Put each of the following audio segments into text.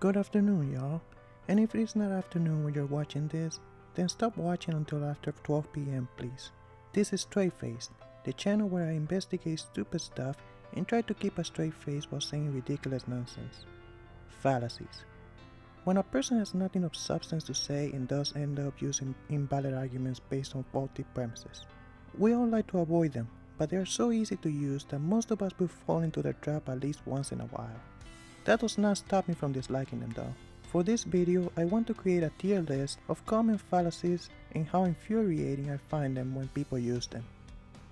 Good afternoon, y'all. And if it is not afternoon when you're watching this, then stop watching until after 12 p.m. please. This is Straight Faced, the channel where I investigate stupid stuff and try to keep a straight face while saying ridiculous nonsense. Fallacies. When a person has nothing of substance to say and does end up using invalid arguments based on faulty premises. We all like to avoid them, but they are so easy to use that most of us will fall into their trap at least once in a while. That does not stop me from disliking them though. For this video, I want to create a tier list of common fallacies and how infuriating I find them when people use them.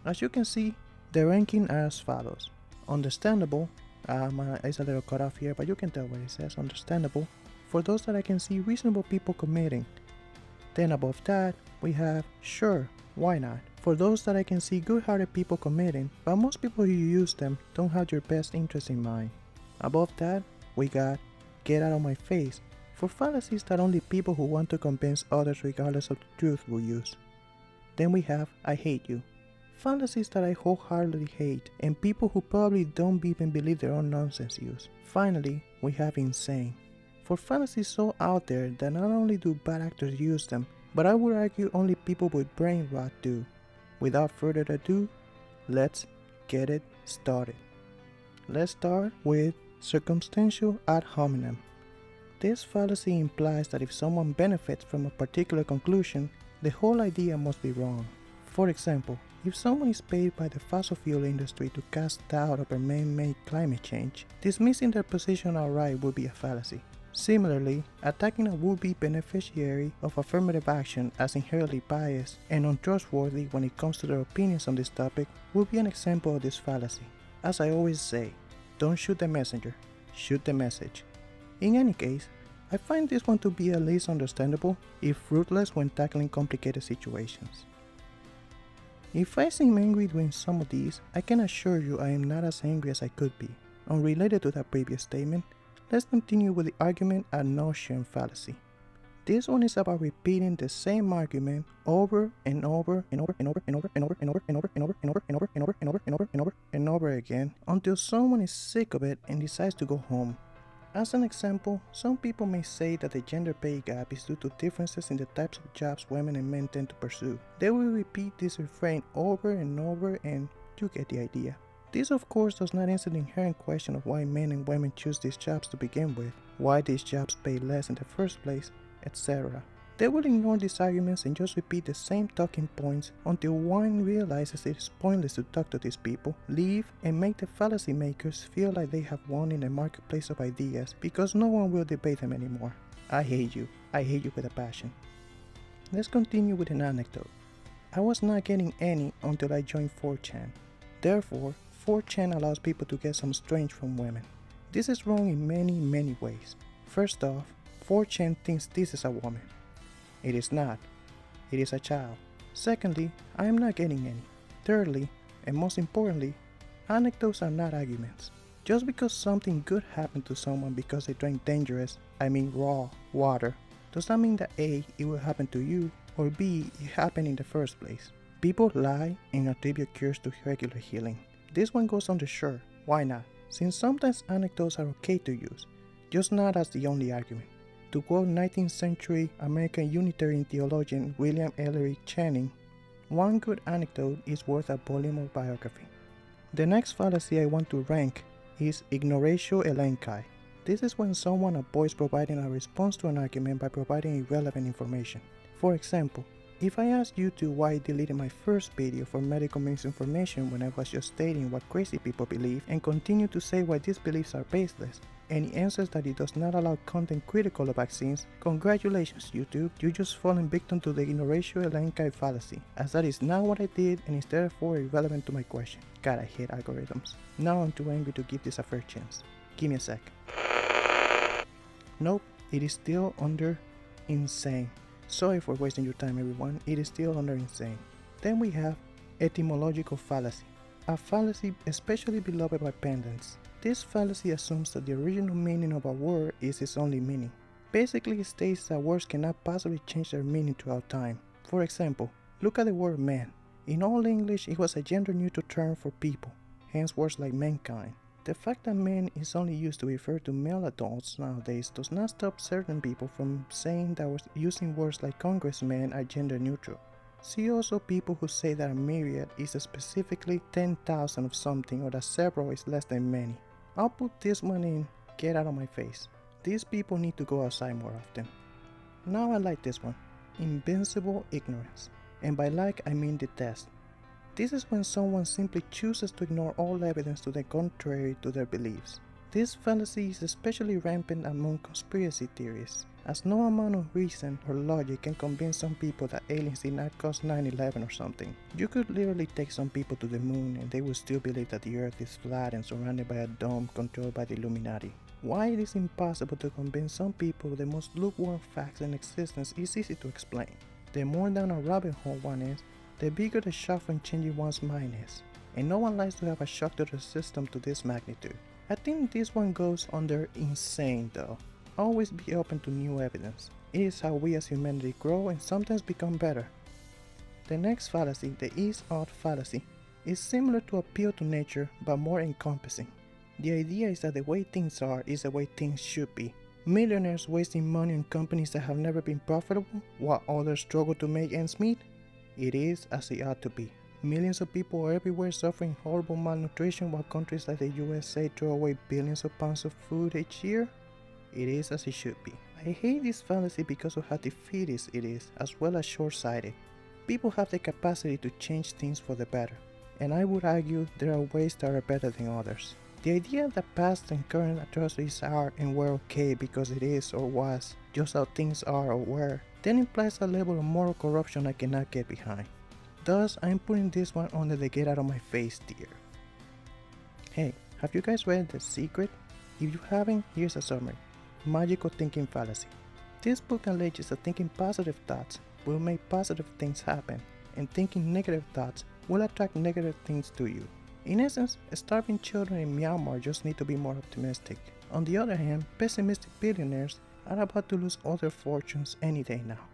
As you can see, the ranking are as follows. Understandable, my eyes a little cut off here, but you can tell what it says, understandable, for those that I can see reasonable people committing. Then above that, we have sure, why not, for those that I can see good-hearted people committing, but most people who use them don't have your best interest in mind. Above that, we got get out of my face, for fallacies that only people who want to convince others regardless of the truth will use. Then we have I hate you, fallacies that I wholeheartedly hate and people who probably don't even believe their own nonsense use. Finally, we have insane, for fallacies so out there that not only do bad actors use them, but I would argue only people with brain rot do. Without further ado, let's get it started. Let's start with circumstantial ad hominem. This fallacy implies that if someone benefits from a particular conclusion, the whole idea must be wrong. For example, if someone is paid by the fossil fuel industry to cast doubt over man-made climate change, dismissing their position outright would be a fallacy. Similarly, attacking a would-be beneficiary of affirmative action as inherently biased and untrustworthy when it comes to their opinions on this topic would be an example of this fallacy. As I always say, don't shoot the messenger, shoot the message. In any case, I find this one to be at least understandable, if ruthless when tackling complicated situations. If I seem angry doing some of these, I can assure you I am not as angry as I could be. Unrelated to that previous statement, let's continue with the argument ad nauseam fallacy. This one is about repeating the same argument over and over and over and over and over and over and over and over and over and over and over and over and over and over and over and over again until someone is sick of it and decides to go home. As an example, some people may say that the gender pay gap is due to differences in the types of jobs women and men tend to pursue. They will repeat this refrain over and over and you get the idea. This of course does not answer the inherent question of why men and women choose these jobs to begin with, why these jobs pay less in the first place, etc. They will ignore these arguments and just repeat the same talking points until one realizes it is pointless to talk to these people, leave, and make the fallacy makers feel like they have won in the marketplace of ideas because no one will debate them anymore. I hate you with a passion. Let's continue with an anecdote. I was not getting any until I joined 4chan. Therefore, 4chan allows people to get some strange from women. This is wrong in many ways. First off, 4chan thinks this is a woman. It is not. It is a child. Secondly, I am not getting any. Thirdly, and most importantly, anecdotes are not arguments. Just because something good happened to someone because they drank dangerous, raw, water, does not mean that A, it will happen to you, or B, it happened in the first place. People lie and attribute cures to regular healing. This one goes under sure, why not? Since sometimes anecdotes are okay to use, just not as the only argument. To quote 19th century American Unitarian theologian William Ellery Channing, one good anecdote is worth a volume of biography. The next fallacy I want to rank is ignoratio elenchi. This is when someone avoids providing a response to an argument by providing irrelevant information. For example, if I ask YouTube why I deleted my first video for medical misinformation when I was just stating what crazy people believe and continue to say why these beliefs are baseless, and he answers that it does not allow content critical of vaccines, congratulations YouTube, you just fallen victim to the ignoratio elenchi fallacy, as that is not what I did and is therefore irrelevant to my question. God, I hate algorithms. Now I'm too angry to give this a fair chance. Give me a sec. Nope, it is still under insane. Sorry for wasting your time everyone, it is still under insane. Then we have etymological fallacy, a fallacy especially beloved by pedants. This fallacy assumes that the original meaning of a word is its only meaning. Basically it states that words cannot possibly change their meaning throughout time. For example, look at the word man. In Old English it was a gender neutral term for people, hence words like mankind. The fact that men is only used to refer to male adults nowadays does not stop certain people from saying that using words like congressman are gender neutral. See also people who say that a myriad is specifically 10,000 of something or that several is less than many. I'll put this one in, get out of my face. These people need to go outside more often. Now I like this one, invincible ignorance. And by like I mean detest. This is when someone simply chooses to ignore all evidence to the contrary to their beliefs. This fallacy is especially rampant among conspiracy theorists, as no amount of reason or logic can convince some people that aliens did not cause 9/11 or something. You could literally take some people to the moon and they would still believe that the earth is flat and surrounded by a dome controlled by the Illuminati. Why it is impossible to convince some people the most lukewarm facts in existence is easy to explain. The more down a rabbit hole one is, the bigger the shock from changing one's mind is. And no one likes to have a shock to the system to this magnitude. I think this one goes under insane though. Always be open to new evidence. It is how we as humanity grow and sometimes become better. The next fallacy, the is-ought fallacy, is similar to appeal to nature but more encompassing. The idea is that the way things are is the way things should be. Millionaires wasting money on companies that have never been profitable while others struggle to make ends meet? It is as it ought to be. Millions of people are everywhere suffering horrible malnutrition while countries like the USA throw away billions of pounds of food each year? It is as it should be. I hate this fallacy because of how defeatist it is, as well as short-sighted. People have the capacity to change things for the better, and I would argue there are ways that are better than others. The idea that past and current atrocities are and were okay because it is or was just how things are or were, then implies a level of moral corruption I cannot get behind. Thus, I'm putting this one under the get out of my face tier. Hey, have you guys read The Secret? If you haven't, here's a summary. Magical thinking fallacy. This book alleges that thinking positive thoughts will make positive things happen, and thinking negative thoughts will attract negative things to you. In essence, starving children in Myanmar just need to be more optimistic. On the other hand, pessimistic billionaires are about to lose all their fortunes any day now.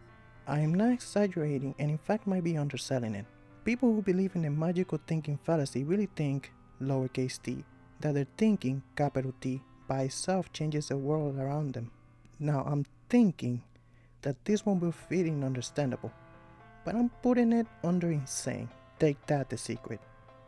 I am not exaggerating and in fact might be underselling it. People who believe in the magical thinking fallacy really think, lowercase t, that their thinking, capital T, by itself changes the world around them. Now I'm thinking that this one will fit in understandable, but I'm putting it under insane. Take that, The Secret.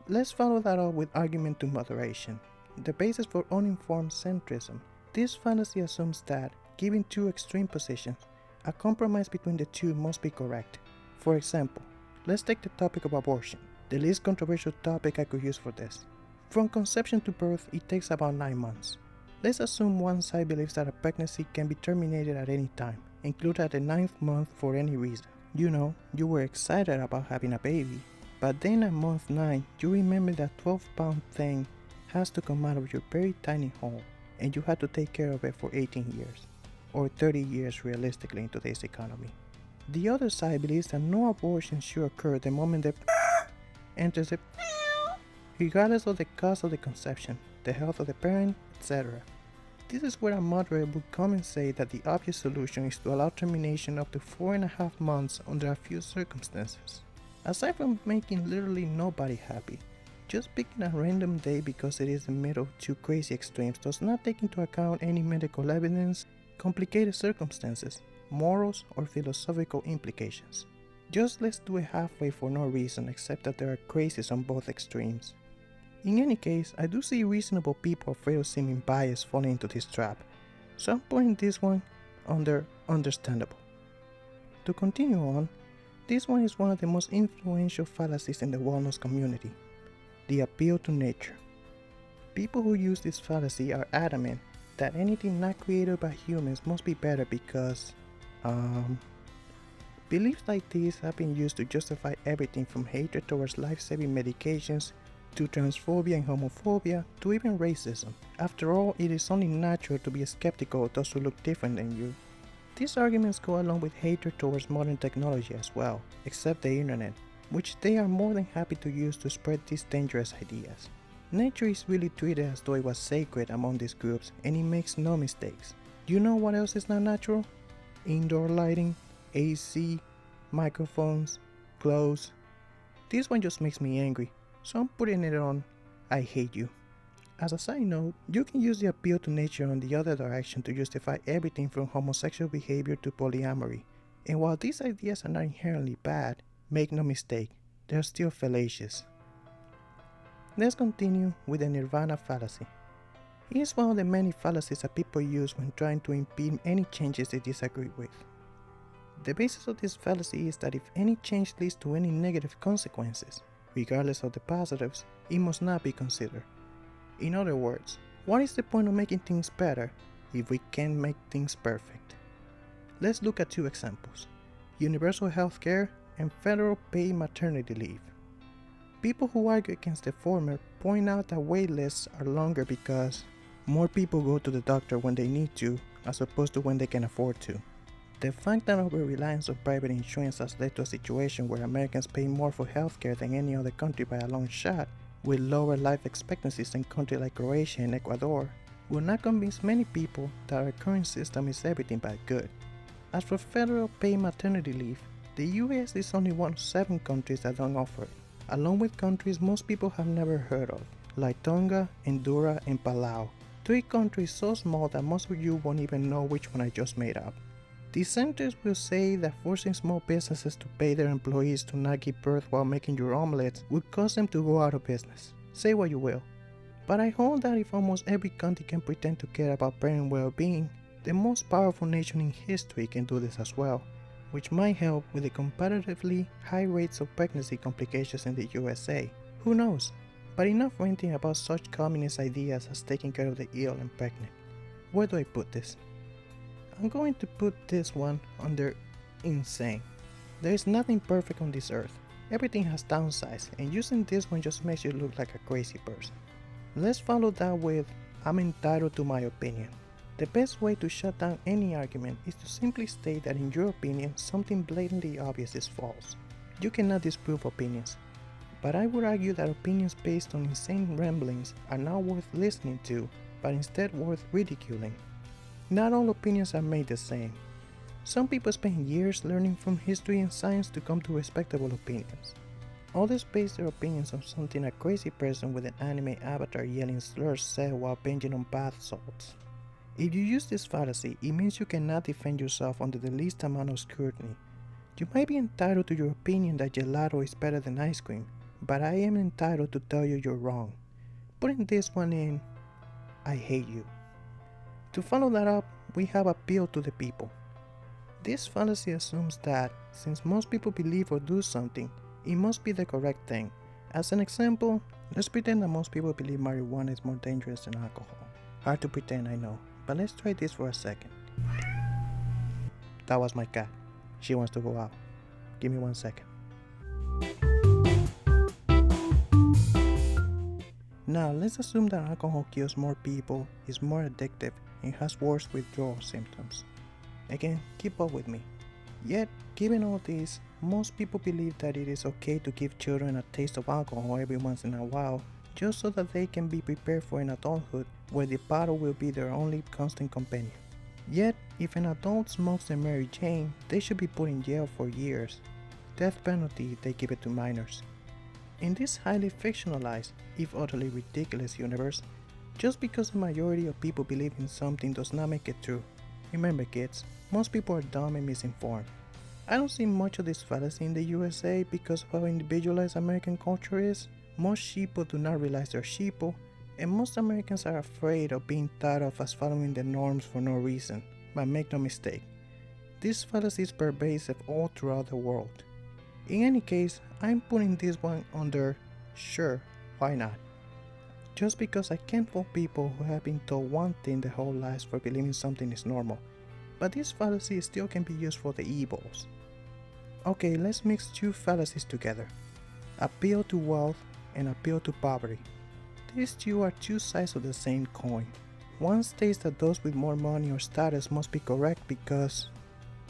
Let's follow that up with argument to moderation, the basis for uninformed centrism. This fallacy assumes that, given two extreme positions, a compromise between the two must be correct. For example, let's take the topic of abortion, the least controversial topic I could use for this. From conception to birth, it takes about 9 months. Let's assume one side believes that a pregnancy can be terminated at any time, including at the 9th month for any reason. You know, you were excited about having a baby, but then at month 9, you remember that 12-pound thing has to come out of your very tiny hole, and you have to take care of it for 18 years, or 30 years realistically in today's economy. The other side believes that no abortion should occur the moment the enters the regardless of the cause of the conception, the health of the parent, etc. This is where a moderate would come and say that the obvious solution is to allow termination up to 4.5 months under a few circumstances. Aside from making literally nobody happy, just picking a random day because it is the middle of two crazy extremes does not take into account any medical evidence, complicated circumstances, morals, or philosophical implications. Just let's do it halfway for no reason except that there are crazies on both extremes. In any case, I do see reasonable people afraid of seeming biased falling into this trap, so I'm putting this one under understandable. To continue on, this one is one of the most influential fallacies in the wellness community, the appeal to nature. People who use this fallacy are adamant that anything not created by humans must be better because, beliefs like these have been used to justify everything from hatred towards life-saving medications to transphobia and homophobia to even racism. After all, it is only natural to be skeptical of those who look different than you. These arguments go along with hatred towards modern technology as well, except the internet, which they are more than happy to use to spread these dangerous ideas. Nature is really treated as though it was sacred among these groups, and it makes no mistakes. Do you know what else is not natural? Indoor lighting, AC, microphones, clothes. This one just makes me angry, so I'm putting it on I hate you. As a side note, you can use the appeal to nature on the other direction to justify everything from homosexual behavior to polyamory. And while these ideas are not inherently bad, make no mistake, they're still fallacious. Let's continue with the nirvana fallacy. It is one of the many fallacies that people use when trying to impede any changes they disagree with. The basis of this fallacy is that if any change leads to any negative consequences, regardless of the positives, it must not be considered. In other words, what is the point of making things better if we can't make things perfect? Let's look at two examples: universal health care and federal paid maternity leave. People who argue against the former point out that wait lists are longer because more people go to the doctor when they need to, as opposed to when they can afford to. The fact that over-reliance on private insurance has led to a situation where Americans pay more for healthcare than any other country by a long shot, with lower life expectancies in countries like Croatia and Ecuador, will not convince many people that our current system is everything but good. As for federal paid maternity leave, the US is only one of 7 countries that don't offer it, along with countries most people have never heard of, like Tonga, Honduras, and Palau, 3 countries so small that most of you won't even know which one I just made up. Dissenters will say that forcing small businesses to pay their employees to not give birth while making your omelets would cause them to go out of business. Say what you will. But I hold that if almost every country can pretend to care about parent well-being, the most powerful nation in history can do this as well, which might help with the comparatively high rates of pregnancy complications in the USA. Who knows? But enough ranting about such communist ideas as taking care of the ill and pregnant. Where do I put this? I'm going to put this one under insane. There is nothing perfect on this earth. Everything has downsides, and using this one just makes you look like a crazy person. Let's follow that with, I'm entitled to my opinion. The best way to shut down any argument is to simply state that in your opinion something blatantly obvious is false. You cannot disprove opinions, but I would argue that opinions based on insane ramblings are not worth listening to, but instead worth ridiculing. Not all opinions are made the same. Some people spend years learning from history and science to come to respectable opinions. Others base their opinions on something a crazy person with an anime avatar yelling slurs said while binging on bath salts. If you use this fallacy, it means you cannot defend yourself under the least amount of scrutiny. You might be entitled to your opinion that gelato is better than ice cream, but I am entitled to tell you you're wrong. Putting this one in, I hate you. To follow that up, we have appeal to the people. This fallacy assumes that, since most people believe or do something, it must be the correct thing. As an example, let's pretend that most people believe marijuana is more dangerous than alcohol. Hard to pretend, I know, but let's try this for a second. That was my cat. She wants to go out. Give me 1 second. Now, let's assume that alcohol kills more people, is more addictive, and has worse withdrawal symptoms. Again, keep up with me. Yet, given all this, most people believe that it is okay to give children a taste of alcohol every once in a while, just so that they can be prepared for an adulthood where the bottle will be their only constant companion. Yet, if an adult smokes a Mary Jane, they should be put in jail for years. Death penalty if they give it to minors. In this highly fictionalized, if utterly ridiculous universe, just because the majority of people believe in something does not make it true. Remember kids, most people are dumb and misinformed. I don't see much of this fallacy in the USA because of how individualized American culture is. Most sheeple do not realize they're sheeple, and most Americans are afraid of being thought of as following the norms for no reason. But make no mistake, this fallacy is pervasive all throughout the world. In any case, I'm putting this one under sure, why not? Just because I can't fault people who have been told one thing their whole lives for believing something is normal, but this fallacy still can be used for the evils. Okay, let's mix two fallacies together. Appeal to wealth and appeal to poverty. These two are two sides of the same coin. One states that those with more money or status must be correct because,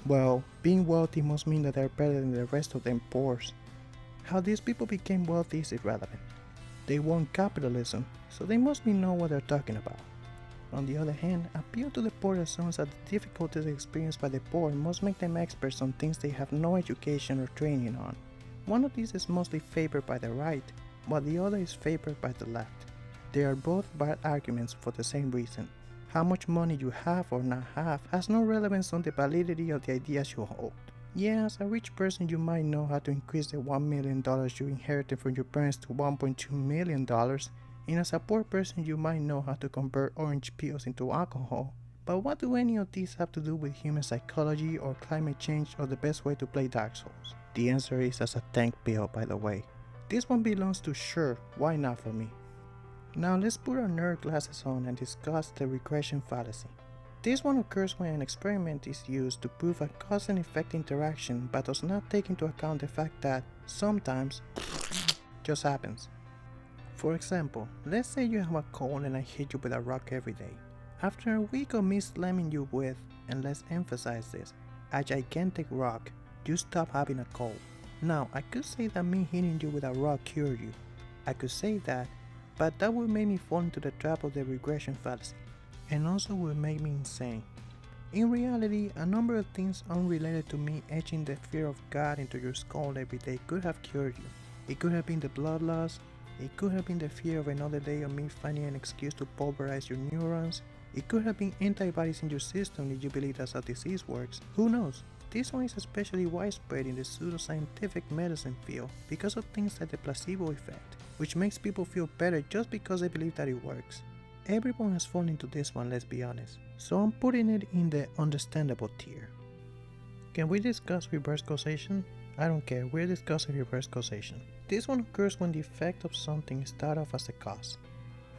well, being wealthy must mean that they're better than the rest of them poor. How these people became wealthy is irrelevant. They won capitalism, so they mostly know what they're talking about. On the other hand, appeal to the poor assumes that the difficulties experienced by the poor must make them experts on things they have no education or training on. One of these is mostly favored by the right, while the other is favored by the left. They are both bad arguments for the same reason. How much money you have or not have has no relevance on the validity of the ideas you hold. Yeah, as a rich person you might know how to increase the $1 million you inherited from your parents to $1.2 million, and as a poor person you might know how to convert orange peels into alcohol. But what do any of these have to do with human psychology or climate change or the best way to play Dark Souls? The answer is as a tank pill, by the way. This one belongs to sure, why not for me. Now let's put our nerd glasses on and discuss the regression fallacy. This one occurs when an experiment is used to prove a cause and effect interaction but does not take into account the fact that sometimes just happens. For example, let's say you have a cold and I hit you with a rock every day. After a week of me slamming you with, and let's emphasize this, a gigantic rock, you stop having a cold. Now, I could say that me hitting you with a rock cured you. I could say that, but that would make me fall into the trap of the regression fallacy, and also would make me insane. In reality, a number of things unrelated to me etching the fear of God into your skull every day could have cured you. It could have been the blood loss, it could have been the fear of another day of me finding an excuse to pulverize your neurons, it could have been antibodies in your system if you believe that's how disease works. Who knows? This one is especially widespread in the pseudoscientific medicine field because of things like the placebo effect, which makes people feel better just because they believe that it works. Everyone has fallen into this one, let's be honest, so I'm putting it in the understandable tier. Can we discuss reverse causation? I don't care, we're discussing reverse causation. This one occurs when the effect of something starts off as a cause.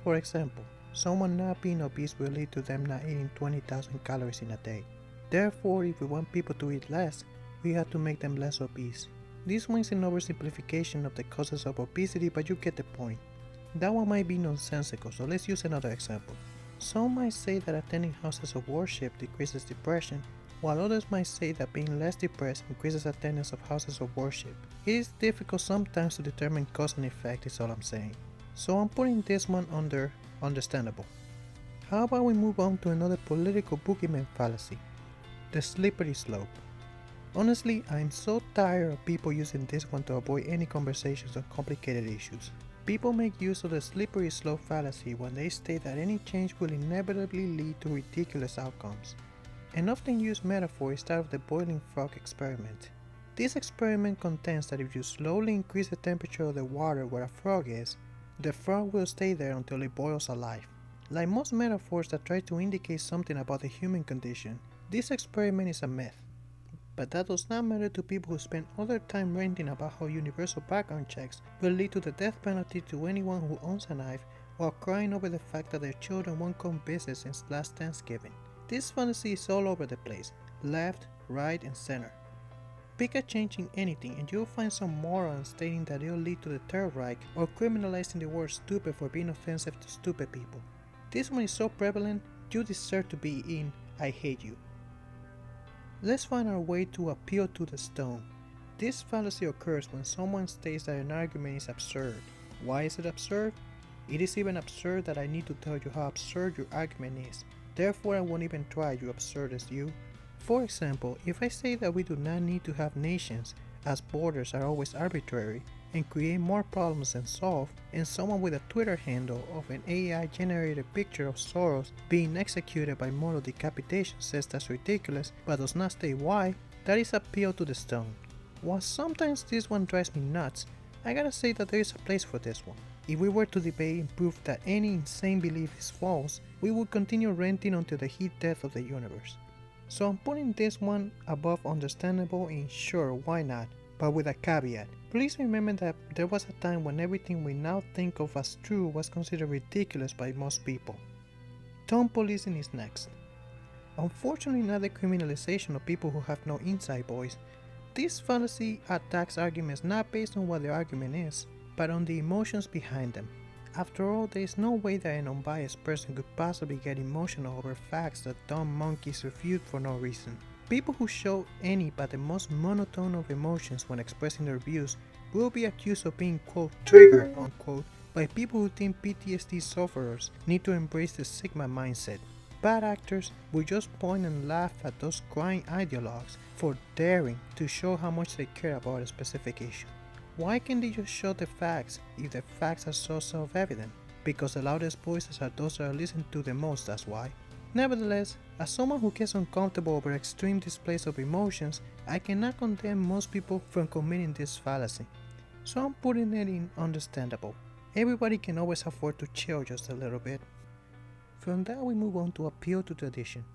For example, someone not being obese will lead to them not eating 20,000 calories in a day. Therefore, if we want people to eat less, we have to make them less obese. This one is an oversimplification of the causes of obesity, but you get the point. That one might be nonsensical, so let's use another example. Some might say that attending houses of worship decreases depression, while others might say that being less depressed increases attendance of houses of worship. It is difficult sometimes to determine cause and effect is all I'm saying. So I'm putting this one under understandable. How about we move on to another political boogeyman fallacy? The slippery slope. Honestly, I'm so tired of people using this one to avoid any conversations on complicated issues. People make use of the slippery slope fallacy when they state that any change will inevitably lead to ridiculous outcomes. An often used metaphor is that of the boiling frog experiment. This experiment contends that if you slowly increase the temperature of the water where a frog is, the frog will stay there until it boils alive. Like most metaphors that try to indicate something about the human condition, this experiment is a myth. But that does not matter to people who spend all their time ranting about how universal background checks will lead to the death penalty to anyone who owns a knife, while crying over the fact that their children won't come visit since last Thanksgiving. This fantasy is all over the place, left, right, and center. Pick a change in anything and you'll find some moron stating that it'll lead to the Third Reich or criminalizing the word stupid for being offensive to stupid people. This one is so prevalent, you deserve to be in I Hate You. Let's find our way to appeal to the stone. This fallacy occurs when someone states that an argument is absurd. Why is it absurd? It is even absurd that I need to tell you how absurd your argument is. Therefore, I won't even try, you absurd as you. For example, if I say that we do not need to have nations, as borders are always arbitrary, and create more problems than solve, and someone with a Twitter handle of an AI generated picture of Soros being executed by moral decapitation says that's ridiculous but does not state why, that is appeal to the stone. While sometimes this one drives me nuts, I gotta say that there is a place for this one. If we were to debate and prove that any insane belief is false, we would continue ranting until the heat death of the universe. So I'm putting this one above understandable and sure, why not, but with a caveat. Please remember that there was a time when everything we now think of as true was considered ridiculous by most people. Tone policing is next. Unfortunately, not the criminalization of people who have no inside voice. This fallacy attacks arguments not based on what the argument is, but on the emotions behind them. After all, there is no way that an unbiased person could possibly get emotional over facts that dumb monkeys refute for no reason. People who show any but the most monotone of emotions when expressing their views will be accused of being quote triggered unquote by people who think PTSD sufferers need to embrace the Sigma mindset. Bad actors will just point and laugh at those crying ideologues for daring to show how much they care about a specific issue. Why can't they just show the facts if the facts are so self-evident? because the loudest voices are those that are listened to the most, that's why. Nevertheless, as someone who gets uncomfortable over extreme displays of emotions, I cannot condemn most people from committing this fallacy. So I'm putting it in understandable. Everybody can always afford to chill just a little bit. From that we move on to appeal to tradition.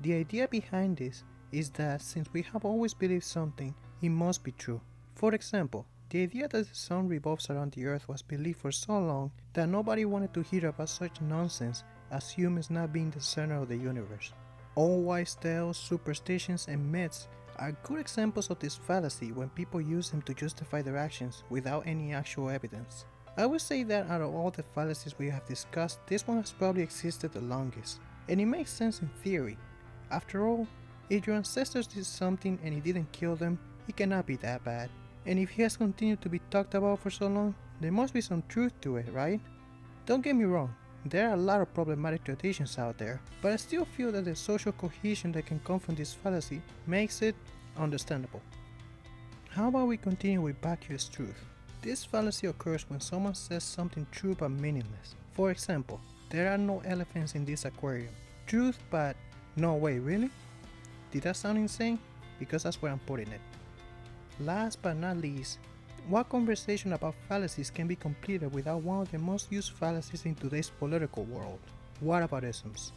The idea behind this is that since we have always believed something, it must be true. For example, the idea that the sun revolves around the earth was believed for so long that nobody wanted to hear about such nonsense as humans not being the center of the universe. All wise tales, superstitions, and myths are good examples of this fallacy when people use them to justify their actions without any actual evidence. I would say that out of all the fallacies we have discussed, this one has probably existed the longest, and it makes sense in theory. After all, if your ancestors did something and it didn't kill them, it cannot be that bad. And if it has continued to be talked about for so long, there must be some truth to it, right? Don't get me wrong, there are a lot of problematic traditions out there, but I still feel that the social cohesion that can come from this fallacy makes it understandable. How about we continue with vacuous truth? This fallacy occurs when someone says something true but meaningless. For example, there are no elephants in this aquarium. Truth, but no way, really? Did that sound insane? Because that's where I'm putting it. Last but not least, what conversation about fallacies can be completed without one of the most used fallacies in today's political world? Whataboutisms.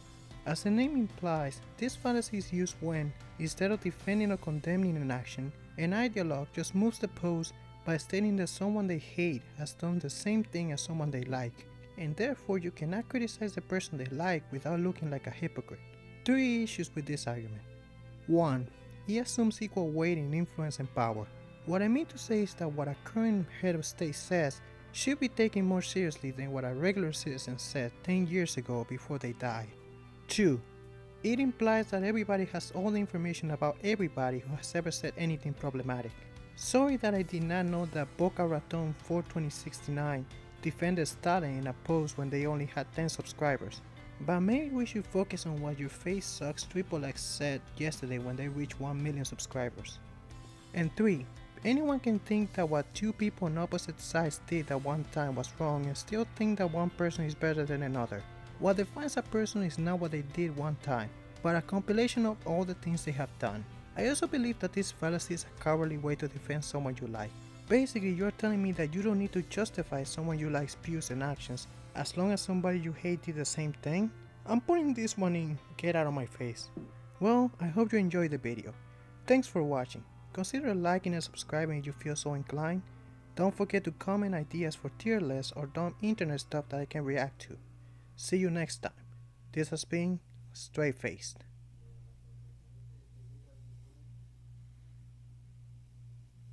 As the name implies, this fallacy is used when, instead of defending or condemning an action, an ideologue just moves the post by stating that someone they hate has done the same thing as someone they like, and therefore you cannot criticize the person they like without looking like a hypocrite. 3 issues with this argument. 1. It assumes equal weight in influence and power. What I mean to say is that what a current head of state says should be taken more seriously than what a regular citizen said 10 years ago before they died. 2. It implies that everybody has all the information about everybody who has ever said anything problematic. Sorry that I did not know that Boca Raton 42069 defended Stalin in a post when they only had 10 subscribers. But maybe we should focus on what Your Face Sucks XXX said yesterday when they reached 1 million subscribers. And 3. Anyone can think that what two people on opposite sides did at one time was wrong and still think that one person is better than another. What defines a person is not what they did one time, but a compilation of all the things they have done. I also believe that this fallacy is a cowardly way to defend someone you like. Basically, you're telling me that you don't need to justify someone you like's views and actions as long as somebody you hate did the same thing? I'm putting this one in get out of my face. Well, I hope you enjoyed the video. Thanks for watching. Consider liking and subscribing if you feel so inclined. Don't forget to comment ideas for tier lists or dumb internet stuff that I can react to. See you next time. This has been Straight Faced.